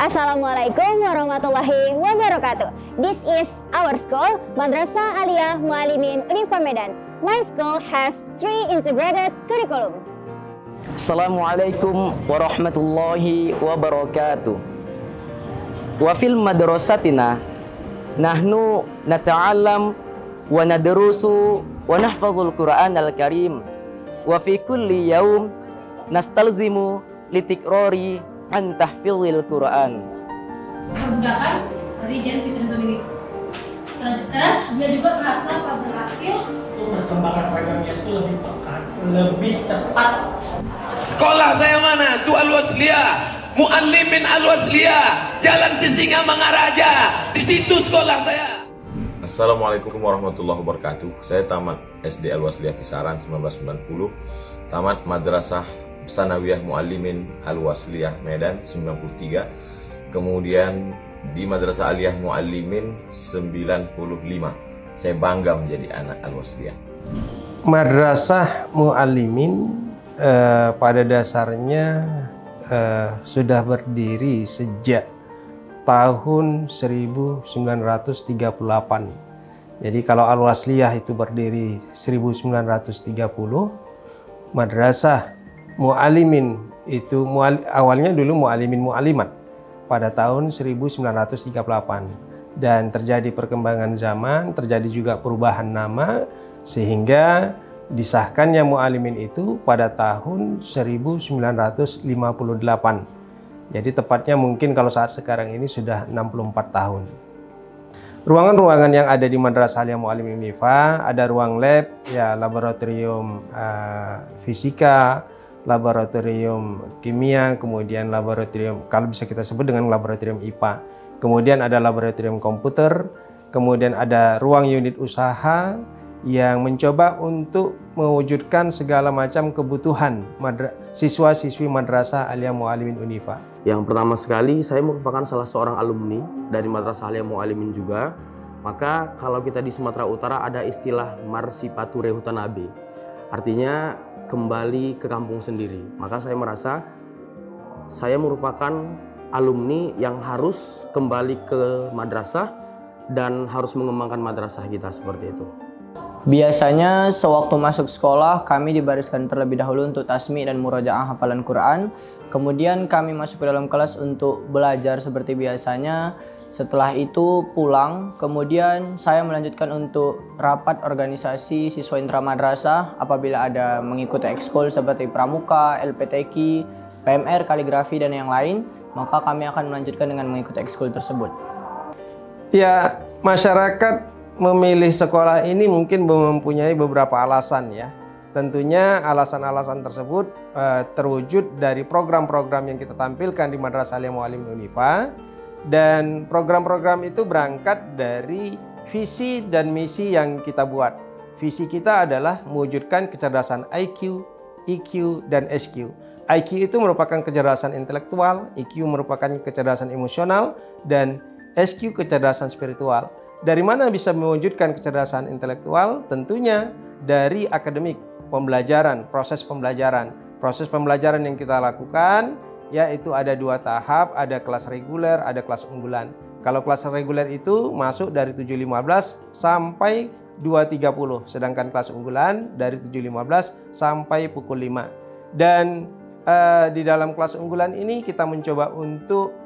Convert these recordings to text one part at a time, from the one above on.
Assalamualaikum warahmatullahi wabarakatuh. This is our school, Madrasah Aliyah Muallimin Unifa Medan. My school has 3 integrated curriculum. Assalamualaikum warahmatullahi wabarakatuh. Wa fil madrasatina nahnu nata'allam wa nadrusu wa nahfazul Qur'an al-Karim wa fi kulli yaum nastalzimu litikrori an tahfizil Qur'an. Menggunakan Rijen Fitrizon ini. Terus dia juga merasa berhasil untuk perkembangan programnya itu lebih pekat, lebih cepat. Sekolah saya mana? Tu Al-Wasliyah, Muallimin Al-Wasliyah, Jalan Sisingamangaraja. Di situ sekolah saya. Assalamualaikum warahmatullahi wabarakatuh. Saya tamat SD Al-Wasliyah Kisaran 1990, tamat Madrasah Sanawiyah Muallimin Al-Wasliyah Medan 93, kemudian di Madrasah Aliyah Muallimin 95. Saya bangga menjadi anak Al-Wasliyah. Madrasah Muallimin pada dasarnya sudah berdiri sejak tahun 1938. Jadi kalau Al-Wasliyah itu berdiri 1930, Madrasah Muallimin itu awalnya dulu Muallimin Muallimat pada tahun 1938, dan terjadi perkembangan zaman, terjadi juga perubahan nama sehingga disahkannya Muallimin itu pada tahun 1958. Jadi tepatnya mungkin kalau saat sekarang ini sudah 64 tahun. Ruangan-ruangan yang ada di Madrasah Aliyah Muallimin Unifa, ada ruang lab, ya laboratorium fisika, laboratorium kimia, kemudian laboratorium, kalau bisa kita sebut dengan laboratorium IPA. Kemudian ada laboratorium komputer, kemudian ada ruang unit usaha yang mencoba untuk mewujudkan segala macam kebutuhan siswa-siswi Madrasah Aliyah Muallimin Unifa. Yang pertama sekali, saya merupakan salah seorang alumni dari Madrasah Aliyah Muallimin juga. Maka kalau kita di Sumatera Utara ada istilah Marsipature Hutanabe. Artinya kembali ke kampung sendiri. Maka saya merasa saya merupakan alumni yang harus kembali ke madrasah dan harus mengembangkan madrasah kita seperti itu. Biasanya sewaktu masuk sekolah kami dibariskan terlebih dahulu untuk tasmi' dan murojaah hafalan Quran. Kemudian kami masuk ke dalam kelas untuk belajar seperti biasanya. Setelah itu pulang, kemudian saya melanjutkan untuk rapat organisasi siswa intramadrasah apabila ada mengikuti ekskul seperti pramuka, LPTQ, PMR, kaligrafi, dan yang lain, maka kami akan melanjutkan dengan mengikuti ekskul tersebut. Ya, masyarakat memilih sekolah ini mungkin mempunyai beberapa alasan ya. Tentunya alasan-alasan tersebut terwujud dari program-program yang kita tampilkan di Madrasah Aliyah Muallimin Unifa. Dan program-program itu berangkat dari visi dan misi yang kita buat. Visi kita adalah mewujudkan kecerdasan IQ, EQ, dan SQ. IQ itu merupakan kecerdasan intelektual, EQ merupakan kecerdasan emosional, dan SQ kecerdasan spiritual. Dari mana bisa mewujudkan kecerdasan intelektual? Tentunya dari akademik, pembelajaran, proses pembelajaran. Proses pembelajaran yang kita lakukan yaitu ada 2 tahap, ada kelas reguler, ada kelas unggulan. Kalau kelas reguler itu masuk dari 7.15 sampai 2.30, sedangkan kelas unggulan dari 7.15 sampai pukul 5. Dan di dalam kelas unggulan ini kita mencoba untuk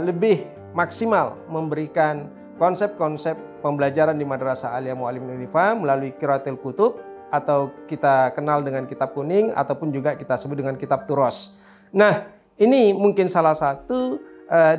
lebih maksimal memberikan konsep-konsep pembelajaran di Madrasah Aliyah Muallimin Unifa melalui Qiraatul Kutub, atau kita kenal dengan kitab kuning, ataupun juga kita sebut dengan kitab Turos. Nah, ini mungkin salah satu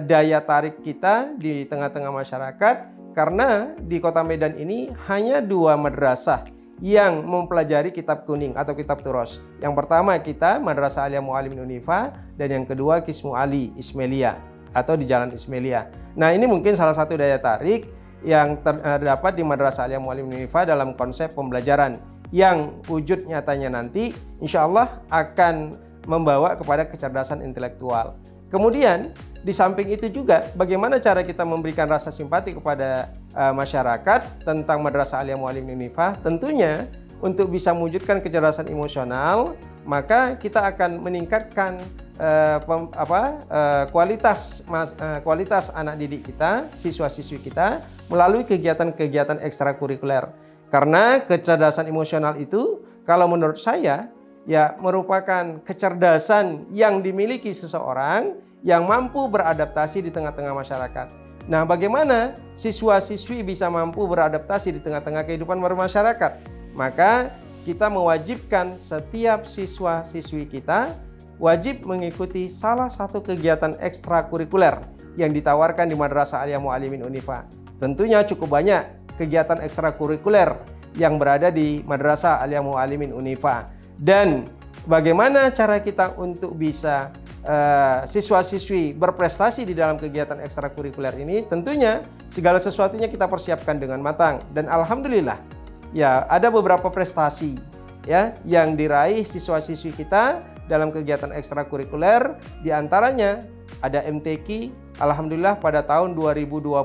daya tarik kita di tengah-tengah masyarakat, karena di Kota Medan ini hanya 2 madrasah yang mempelajari kitab kuning atau kitab Turos. Yang pertama kita Madrasah Aliyah Muallimin Unifa, dan yang kedua Kismu Ali Ismailia atau di Jalan Ismailia. Nah, ini mungkin salah satu daya tarik yang terdapat di Madrasah Aliyah Muallimin Unifa dalam konsep pembelajaran yang wujud nyatanya nanti insya Allah akan membawa kepada kecerdasan intelektual. Kemudian di samping itu juga bagaimana cara kita memberikan rasa simpati kepada masyarakat tentang Madrasah Aliyah Muallimin Unifa. Tentunya untuk bisa mewujudkan kecerdasan emosional, maka kita akan meningkatkan kualitas anak didik kita, siswa-siswi kita melalui kegiatan-kegiatan ekstrakurikuler. Karena kecerdasan emosional itu kalau menurut saya ya merupakan kecerdasan yang dimiliki seseorang yang mampu beradaptasi di tengah-tengah masyarakat. Nah, bagaimana siswa-siswi bisa mampu beradaptasi di tengah-tengah kehidupan bermasyarakat? Maka kita mewajibkan setiap siswa-siswi kita wajib mengikuti salah satu kegiatan ekstrakurikuler yang ditawarkan di Madrasah Aliyah Muallimin Unifa. Tentunya cukup banyak kegiatan ekstrakurikuler yang berada di Madrasah Aliyah Muallimin Unifa. Dan bagaimana cara kita untuk bisa siswa-siswi berprestasi di dalam kegiatan ekstrakurikuler ini? Tentunya segala sesuatunya kita persiapkan dengan matang. Dan alhamdulillah ya ada beberapa prestasi ya yang diraih siswa-siswi kita dalam kegiatan ekstrakurikuler. Di antaranya ada MTQ, alhamdulillah pada tahun 2022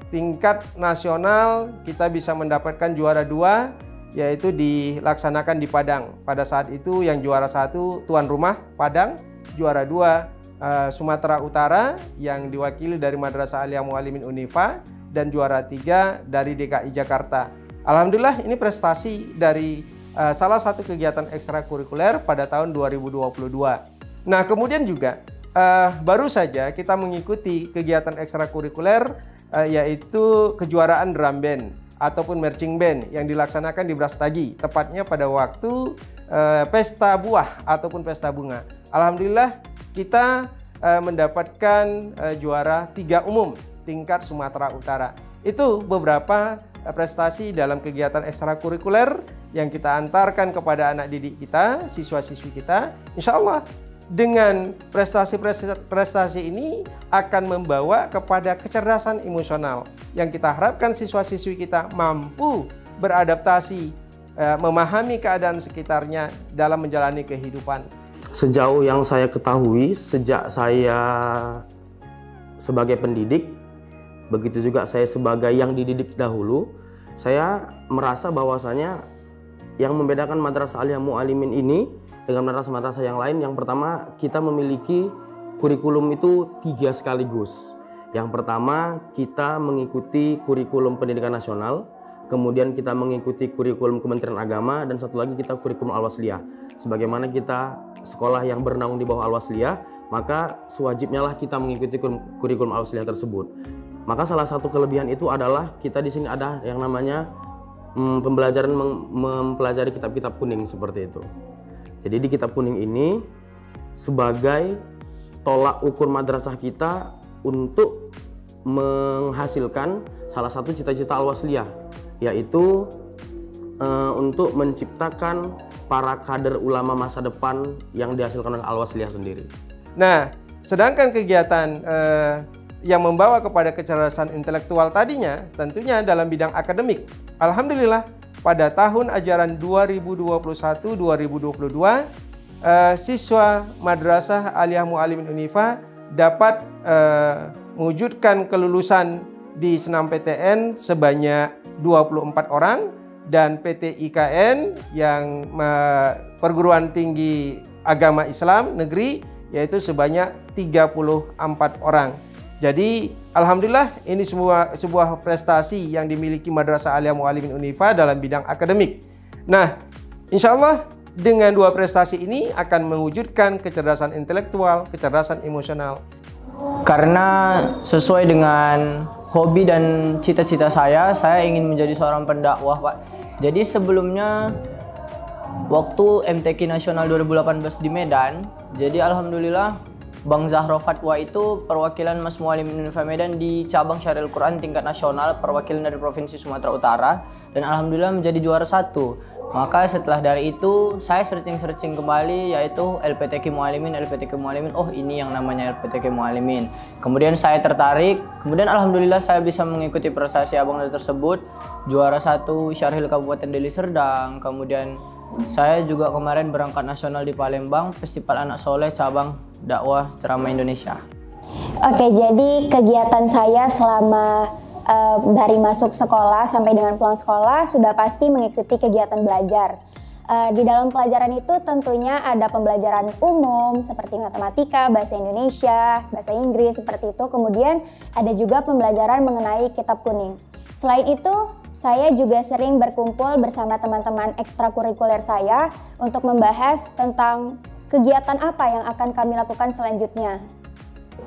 tingkat nasional kita bisa mendapatkan juara 2, yaitu dilaksanakan di Padang. Pada saat itu yang juara 1 tuan rumah Padang, juara 2 Sumatera Utara yang diwakili dari Madrasah Aliyah Muallimin Unifa, dan juara 3 dari DKI Jakarta. Alhamdulillah ini prestasi dari salah satu kegiatan ekstrakurikuler pada tahun 2022. Nah, kemudian juga baru saja kita mengikuti kegiatan ekstrakurikuler yaitu kejuaraan drum band ataupun marching band yang dilaksanakan di Brastagi, tepatnya pada waktu pesta buah ataupun pesta bunga. Alhamdulillah kita mendapatkan juara 3 umum tingkat Sumatera Utara. Itu beberapa prestasi dalam kegiatan ekstrakurikuler yang kita antarkan kepada anak didik kita, siswa-siswi kita. Insya Allah dengan prestasi-prestasi ini akan membawa kepada kecerdasan emosional yang kita harapkan siswa-siswi kita mampu beradaptasi, memahami keadaan sekitarnya dalam menjalani kehidupan. Sejauh yang saya ketahui, sejak saya sebagai pendidik, begitu juga saya sebagai yang dididik dahulu, saya merasa bahwasanya yang membedakan Madrasah Aliyah Muallimin ini dengan madrasah-madrasah yang lain, yang pertama kita memiliki kurikulum itu 3 sekaligus. Yang pertama kita mengikuti kurikulum pendidikan nasional, kemudian kita mengikuti kurikulum Kementerian Agama, dan satu lagi kita kurikulum Al-Wasliyah. Sebagaimana kita sekolah yang bernaung di bawah Al-Wasliyah, maka sewajibnya lah kita mengikuti kurikulum Al-Wasliyah tersebut. Maka salah satu kelebihan itu adalah kita di sini ada yang namanya pembelajaran mempelajari kitab-kitab kuning seperti itu. Jadi di kitab kuning ini sebagai tolak ukur madrasah kita untuk menghasilkan salah satu cita-cita Al-Wasliyah, yaitu untuk menciptakan para kader ulama masa depan yang dihasilkan oleh Al-Wasliyah sendiri. Nah, sedangkan kegiatan yang membawa kepada kecerdasan intelektual tadinya tentunya dalam bidang akademik. Alhamdulillah pada tahun ajaran 2021-2022 siswa Madrasah Aliyah Muallimin Unifa dapat mewujudkan kelulusan di senam PTN sebanyak 24 orang dan PTIKN yang perguruan tinggi agama Islam negeri yaitu sebanyak 34 orang. Jadi alhamdulillah ini sebuah prestasi yang dimiliki Madrasah Aliyah Muallimin Unifa dalam bidang akademik. Nah, insya Allah dengan 2 prestasi ini akan mewujudkan kecerdasan intelektual, kecerdasan emosional. Karena sesuai dengan hobi dan cita-cita saya ingin menjadi seorang pendakwah, Pak. Jadi sebelumnya waktu MTQ Nasional 2018 di Medan, jadi alhamdulillah Bang Zahro Fatwa itu perwakilan Mas Muallimin Unifa Medan di cabang Syariul Quran tingkat nasional, perwakilan dari Provinsi Sumatera Utara, dan alhamdulillah menjadi juara 1. Maka setelah dari itu saya searching kembali yaitu LPTQ Muallimin, oh ini yang namanya LPTQ Muallimin. Kemudian saya tertarik, kemudian alhamdulillah saya bisa mengikuti prestasi abang tersebut, juara 1 Syarhil Kabupaten Deli Serdang. Kemudian saya juga kemarin berangkat nasional di Palembang, Festival Anak Soleh cabang dakwah ceramah Indonesia. Oke, jadi kegiatan saya selama dari masuk sekolah sampai dengan pulang sekolah sudah pasti mengikuti kegiatan belajar. Di dalam pelajaran itu tentunya ada pembelajaran umum seperti matematika, bahasa Indonesia, bahasa Inggris seperti itu. Kemudian ada juga pembelajaran mengenai kitab kuning. Selain itu, saya juga sering berkumpul bersama teman-teman ekstrakurikuler saya untuk membahas tentang kegiatan apa yang akan kami lakukan selanjutnya.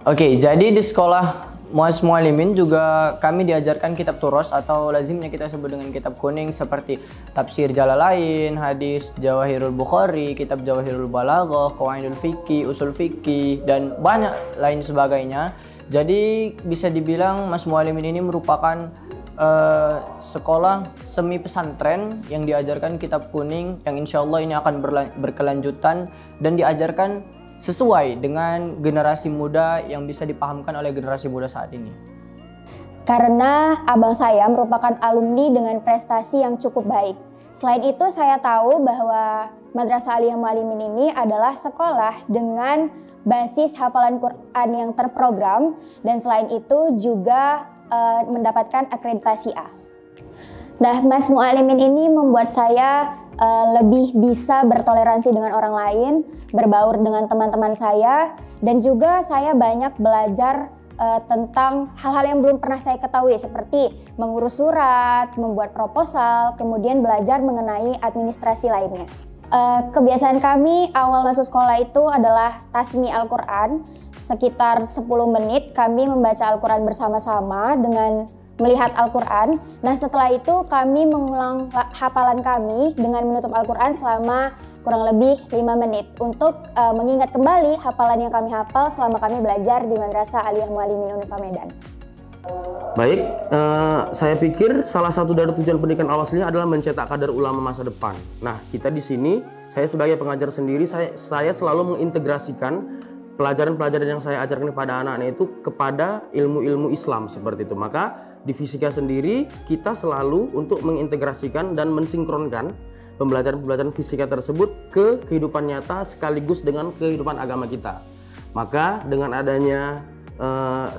Oke, jadi di sekolah Muas Mualimin juga kami diajarkan kitab turos atau lazimnya kita sebut dengan kitab kuning seperti Tafsir Jalalain, Hadis Jawahirul Bukhari, Kitab Jawahirul Balaghah, Qawaidul Fiqih, Usul Fiqih, dan banyak lain sebagainya. Jadi bisa dibilang Mas Mualimin ini merupakan sekolah semi pesantren yang diajarkan kitab kuning yang insya Allah ini akan berkelanjutan dan diajarkan sesuai dengan generasi muda yang bisa dipahamkan oleh generasi muda saat ini. Karena abang saya merupakan alumni dengan prestasi yang cukup baik. Selain itu saya tahu bahwa Madrasah Aliyah Mualimin ini adalah sekolah dengan basis hafalan Quran yang terprogram dan selain itu juga mendapatkan akreditasi A. Nah, Mas Mualimin ini membuat saya lebih bisa bertoleransi dengan orang lain, berbaur dengan teman-teman saya, dan juga saya banyak belajar tentang hal-hal yang belum pernah saya ketahui seperti mengurus surat, membuat proposal, kemudian belajar mengenai administrasi lainnya. Kebiasaan kami awal masuk sekolah itu adalah tasmi Al-Quran. Sekitar 10 menit kami membaca Al-Quran bersama-sama dengan melihat Al-Quran. Nah, setelah itu kami mengulang hafalan kami dengan menutup Al-Quran selama kurang lebih 5 menit untuk mengingat kembali hafalan yang kami hafal selama kami belajar di Madrasah Aliyah Mualimin Unifah Medan. Baik, saya pikir salah satu dari tujuan pendidikan Al-Wasliyah adalah mencetak kader ulama masa depan. Nah, kita di sini, saya sebagai pengajar sendiri, saya selalu mengintegrasikan pelajaran-pelajaran yang saya ajarkan kepada anak-anak itu kepada ilmu-ilmu Islam seperti itu. Maka di fisika sendiri kita selalu untuk mengintegrasikan dan mensinkronkan pembelajaran-pembelajaran fisika tersebut ke kehidupan nyata sekaligus dengan kehidupan agama kita. Maka dengan adanya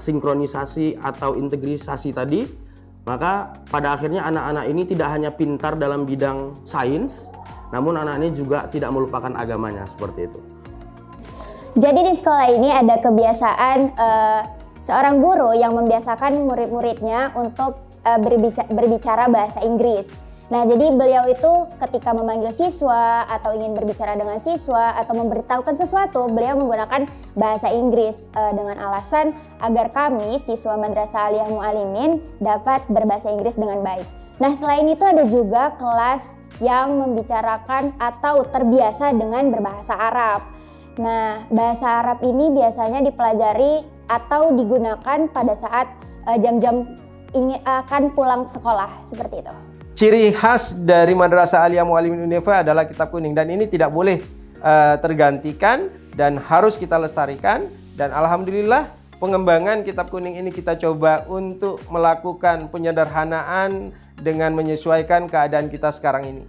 sinkronisasi atau integrisasi tadi, maka pada akhirnya anak-anak ini tidak hanya pintar dalam bidang sains, namun anak ini juga tidak melupakan agamanya seperti itu. Jadi di sekolah ini ada kebiasaan seorang guru yang membiasakan murid-muridnya untuk berbicara bahasa Inggris. Nah, jadi beliau itu ketika memanggil siswa atau ingin berbicara dengan siswa atau memberitahukan sesuatu, beliau menggunakan bahasa Inggris dengan alasan agar kami siswa Madrasah Aliyah Mualimin dapat berbahasa Inggris dengan baik. Nah, selain itu ada juga kelas yang membicarakan atau terbiasa dengan berbahasa Arab. Nah, bahasa Arab ini biasanya dipelajari atau digunakan pada saat jam-jam akan pulang sekolah, seperti itu. Ciri khas dari Madrasah Aliyah Mualimin Unifah adalah kitab kuning, dan ini tidak boleh tergantikan dan harus kita lestarikan. Dan alhamdulillah pengembangan kitab kuning ini kita coba untuk melakukan penyederhanaan dengan menyesuaikan keadaan kita sekarang ini.